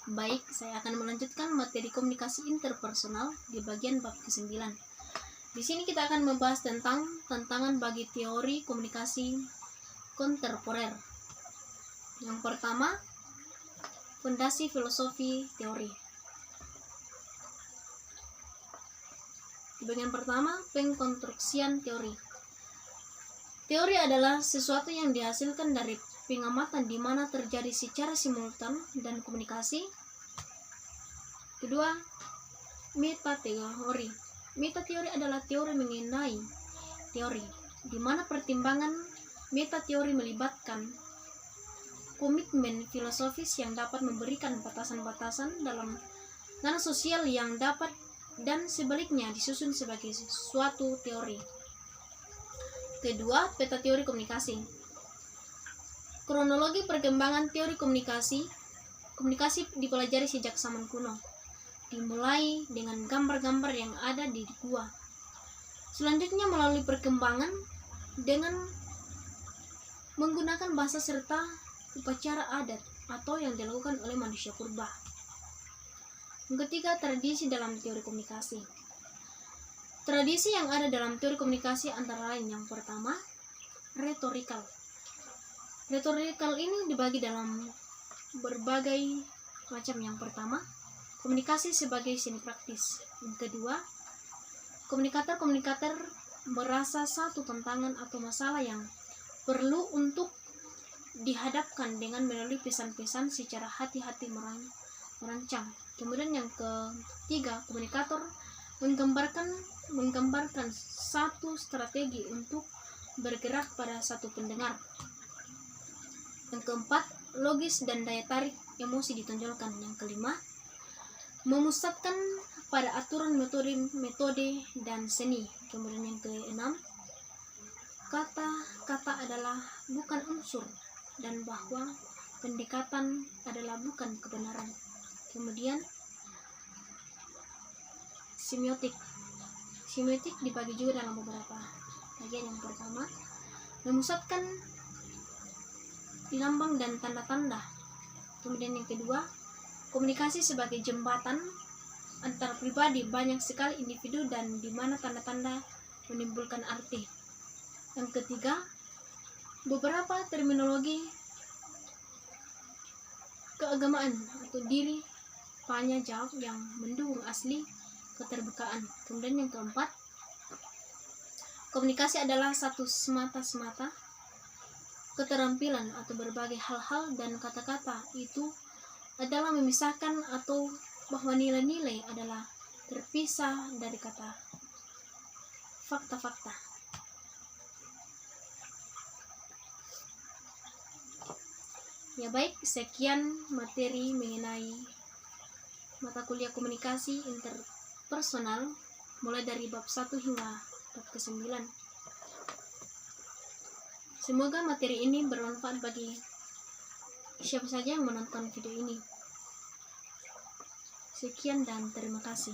Baik, saya akan melanjutkan materi komunikasi interpersonal di bagian bab ke-9. Di sini kita akan membahas tentang tantangan bagi teori komunikasi kontemporer. Yang pertama, fondasi filosofi teori. Di bagian pertama, pengkonstruksian teori. Teori adalah sesuatu yang dihasilkan dari pengamatan di mana terjadi secara simultan dan komunikasi. Kedua, metateori. Metateori adalah teori mengenai teori, di mana pertimbangan metateori melibatkan komitmen filosofis yang dapat memberikan batasan-batasan dalam ranah sosial yang dapat dan sebaliknya disusun sebagai suatu teori. Kedua, peta teori komunikasi. Kronologi perkembangan teori komunikasi dipelajari sejak zaman kuno, dimulai dengan gambar-gambar yang ada di gua. Selanjutnya melalui perkembangan dengan menggunakan bahasa serta upacara adat atau yang dilakukan oleh manusia purba. Yang ketiga, tradisi dalam teori komunikasi. Tradisi yang ada dalam teori komunikasi antara lain yang pertama, retorikal. Retorikal ini dibagi dalam berbagai macam. Yang pertama, komunikasi sebagai seni praktis. Yang kedua, komunikator merasa satu tantangan atau masalah yang perlu untuk dihadapkan dengan melalui pesan-pesan secara hati-hati merancang. Kemudian yang ketiga, komunikator menggambarkan satu strategi untuk bergerak pada satu pendengar. Yang keempat, logis dan daya tarik emosi ditonjolkan. Yang kelima, memusatkan pada aturan metode dan seni. Kemudian yang keenam, kata-kata adalah bukan unsur dan bahwa pendekatan adalah bukan kebenaran. Kemudian semiotik. Semiotik dibagi juga dalam beberapa bagian. Yang pertama, memusatkan lambang dan tanda-tanda. Kemudian yang kedua, komunikasi sebagai jembatan antar pribadi, banyak sekali individu dan di mana tanda-tanda menimbulkan arti. Yang ketiga, beberapa terminologi keagamaan atau diri tanya jawab yang mendukung asli keterbukaan. Kemudian yang keempat, komunikasi adalah satu semata-semata keterampilan atau berbagai hal-hal dan kata-kata itu adalah memisahkan atau bahwa nilai-nilai adalah terpisah dari kata fakta-fakta. Ya baik, sekian materi mengenai mata kuliah komunikasi interpersonal mulai dari bab 1 hingga bab ke-9. Semoga materi ini bermanfaat bagi siapa saja yang menonton video ini. Sekian dan terima kasih.